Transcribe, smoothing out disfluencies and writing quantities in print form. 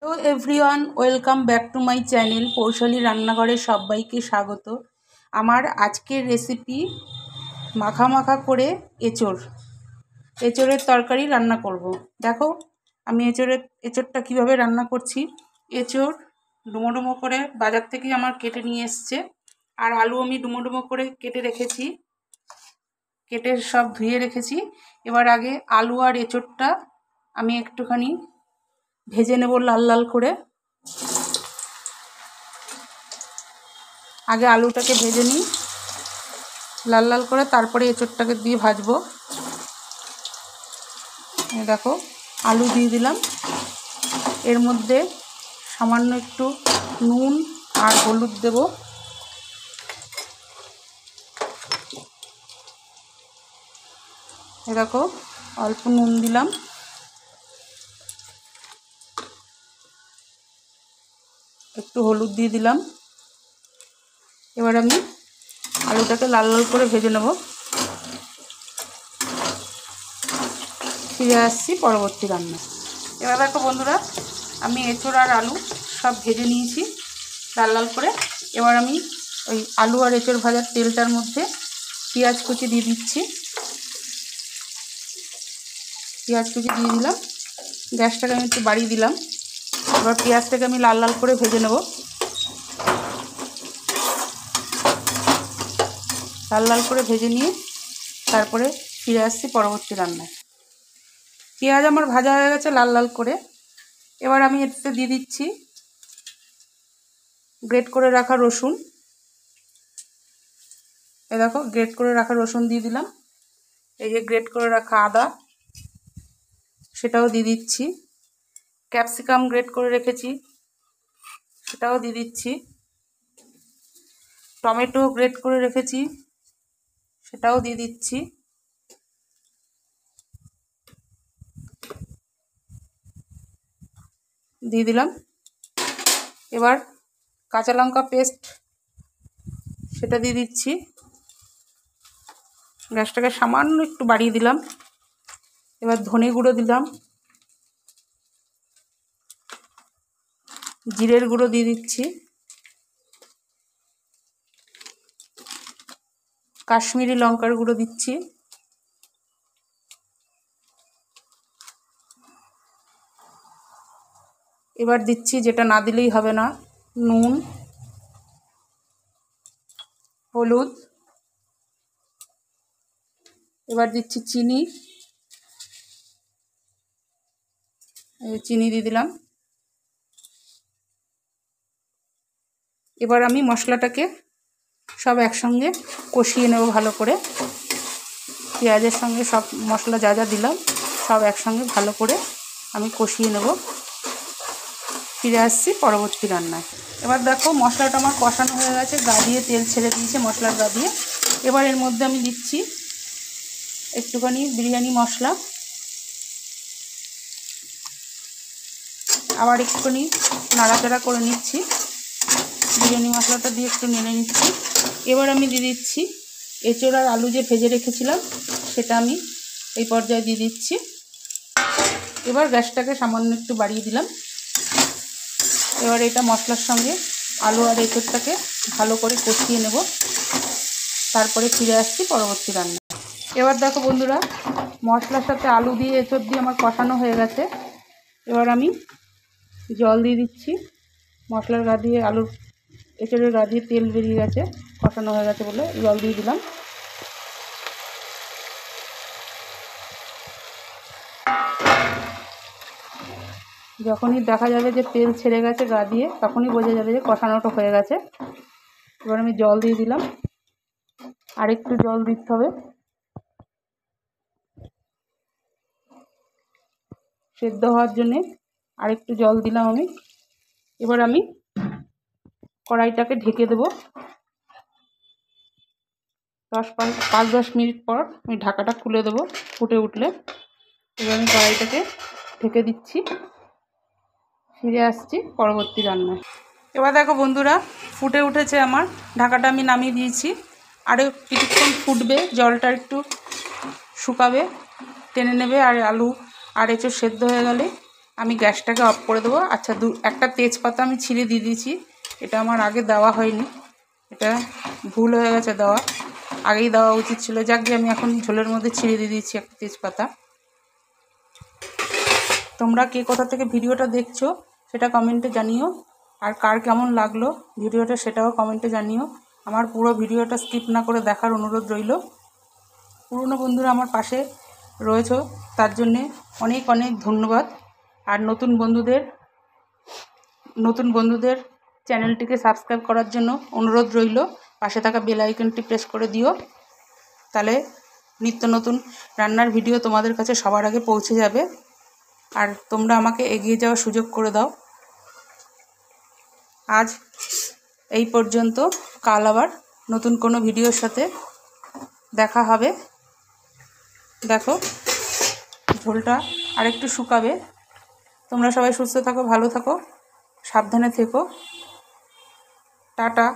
Hello everyone, welcome back to my channel কৌশলী রান্নাঘরে সবাইকে স্বাগত। আমার আজকের রেসিপি মাখা মাখা করে এঁচোড়ের তরকারি রান্না করব। দেখো আমি এঁচোড়টা কিভাবে রান্না করছি। এঁচোড় ডুমো ডুমো করে বাজার থেকে আমার কেটে নিয়ে এসছে, আর আলু আমি ডুমো ডুমো করে কেটে সব ধুয়ে রেখেছি। এবার আগে আলু আর এঁচোড়টা আমি একটুখানি ভেজে নেব লাল লাল করে। আগে আলুটাকে ভেজে নিই লাল লাল করে, তারপরে এঁচোড়টাকে দিয়ে ভাজবো। দেখো আলু দিয়ে দিলাম, এর মধ্যে সামান্য একটু নুন আর হলুদ দেব। দেখো অল্প নুন দিলাম, একটু হলুদ দিয়ে দিলাম। এবার আমি আলুটাকে লাল লাল করে ভেজে নেব। ফিরে আসছি পরবর্তী রান্না। এবার দেখো বন্ধুরা, আমি এঁচোড় আর আলু সব ভেজে নিয়েছি লাল লাল করে। এবার আমি ওই আলু আর এঁচোড় ভাজার তেলটার মধ্যে পেঁয়াজ কুচি দিয়ে দিচ্ছি। পেঁয়াজ কুচি দিয়ে দিলাম, গ্যাসটাকে আমি একটু বাড়িয়ে দিলাম। এবার পেঁয়াজটাকে আমি লাল লাল করে ভেজে নেব। লাল লাল করে ভেজে নিয়ে তারপরে ফিরে আসছি পরবর্তী রান্নায়। পেঁয়াজ আমার ভাজা হয়ে গেছে লাল লাল করে। এবার আমি এতে দিয়ে দিচ্ছি গ্রেট করে রাখা রসুন। এই দেখো গ্রেট করে রাখা রসুন দিয়ে দিলাম। এই যে গ্রেট করে রাখা আদা, সেটাও দিয়ে দিচ্ছি। ক্যাপসিকাম গ্রেট করে রেখেছি, সেটাও দিয়ে দিচ্ছি। টমেটো গ্রেট করে রেখেছি, সেটাও দিয়ে দিচ্ছি। দিয়ে দিলাম। এবার কাঁচা লঙ্কা পেস্ট, সেটা দিয়ে দিচ্ছি। গ্যাসটাকে সামান্য একটু বাড়িয়ে দিলাম। এবার ধনে গুঁড়ো দিলাম, জিরের গুঁড়ো দিয়ে দিচ্ছি, কাশ্মীরি লঙ্কার গুঁড়ো দিচ্ছি, এবার দিচ্ছি যেটা না দিলেই হবে না, নুন, হলুদ। এবার দিচ্ছি চিনি, চিনি দিয়ে দিলাম। এবার আমি মশলাটাকে সব একসঙ্গে কষিয়ে নেব ভালো করে। পেঁয়াজের সঙ্গে সব মশলা যা যা দিলাম সব একসঙ্গে ভালো করে আমি কষিয়ে নেব। ফিরে আসছি পরবর্তী রান্নায়। এবার দেখো মশলাটা আমার কষানো হয়ে গেছে, গা দিয়ে তেল ছেড়ে দিয়েছে মশলার গা দিয়ে। এবার এর মধ্যে আমি দিচ্ছি একটুখানি বিরিয়ানি মশলা, আবার একটুখানি নাড়াচাড়া করে নিচ্ছি। বিরিয়ানি মশলাটা দিয়ে একটু নেড়ে নিচ্ছি। এবার আমি দিয়ে দিচ্ছি এঁচোড় আর আলু যে ভেজে রেখেছিলাম, সেটা আমি এই পর্যায়ে দিয়ে দিচ্ছি। এবার গ্যাসটাকে সামান্য একটু বাড়িয়ে দিলাম। এবার এটা মশলার সঙ্গে আলু আর এঁচোড়টাকে ভালো করে কষিয়ে নেব, তারপরে ফিরে আসছি পরবর্তী রান্না। এবার দেখো বন্ধুরা, মশলার সাথে আলু দিয়ে এঁচোড় দিয়ে আমার কষানো হয়ে গেছে। এবার আমি জল দিয়ে দিচ্ছি। মশলার গা দিয়ে আলুর এঁচোড়ের গা দিয়ে তেল বেরিয়ে গেছে, কষানো হয়ে গেছে বলে জল দিয়ে দিলাম। যখনই দেখা যাবে যে তেল ছেড়ে গেছে গা দিয়ে, তখনই বোঝা যাবে যে কষানোটা হয়ে গেছে। এবার আমি জল দিয়ে দিলাম, আরেকটু জল দিতে হবে, সেদ্ধ হওয়ার জন্যে আরেকটু জল দিলাম আমি। এবার আমি কড়াইটাকে ঢেকে দেবো। 5-10 মিনিট পর আমি ঢাকাটা খুলে দেবো ফুটে উঠলে। এবার আমি কড়াইটাকে ঢেকে দিচ্ছি। ফিরে আসছি পরবর্তী রান্নায়। এবার দেখো বন্ধুরা, ফুটে উঠেছে আমার, ঢাকাটা আমি নামিয়ে দিয়েছি। আরও কিছুক্ষণ ফুটবে, জলটা একটু শুকাবে, টেনে নেবে, আর আলু আর এঁচোড় সেদ্ধ হয়ে গেলে আমি গ্যাসটাকে অফ করে দেবো। আচ্ছা, একটা তেজপাতা আমি ছিঁড়ে দিয়ে দিয়েছি, এটা আমার আগে দেওয়া হয়নি, এটা ভুল হয়ে গেছে দেওয়া, আগেই দেওয়া উচিত ছিল। যাক যে আমি এখন ঝোলের মধ্যে ছিঁড়ে দিয়ে দিচ্ছি একটা তেজপাতা। তোমরা কে কোথা থেকে ভিডিওটা দেখছো সেটা কমেন্টে জানিও, আর কার কেমন লাগলো ভিডিওটা সেটাও কমেন্টে জানিও। আমার পুরো ভিডিওটা স্কিপ না করে দেখার অনুরোধ রইল। পুরনো বন্ধুরা আমার পাশে রয়েছো, তার জন্যে অনেক অনেক ধন্যবাদ। আর নতুন বন্ধুদের চ্যানেলটিকে সাবস্ক্রাইব করার জন্য অনুরোধ রইল। পাশে থাকা বেল আইকনটি প্রেস করে দিও, তাহলে নিত্য নতুন রান্নার ভিডিও তোমাদের কাছে সবার আগে পৌঁছে যাবে, আর তোমরা আমাকে এগিয়ে যাওয়ার সুযোগ করে দাও। আজ এই পর্যন্ত, কাল আবার নতুন কোনো ভিডিওর সাথে দেখা হবে। দেখো ঝোলটা আরেকটু শুকাবে। তোমরা সবাই সুস্থ থাকো, ভালো থাকো, সাবধানে থেকো। টাটা।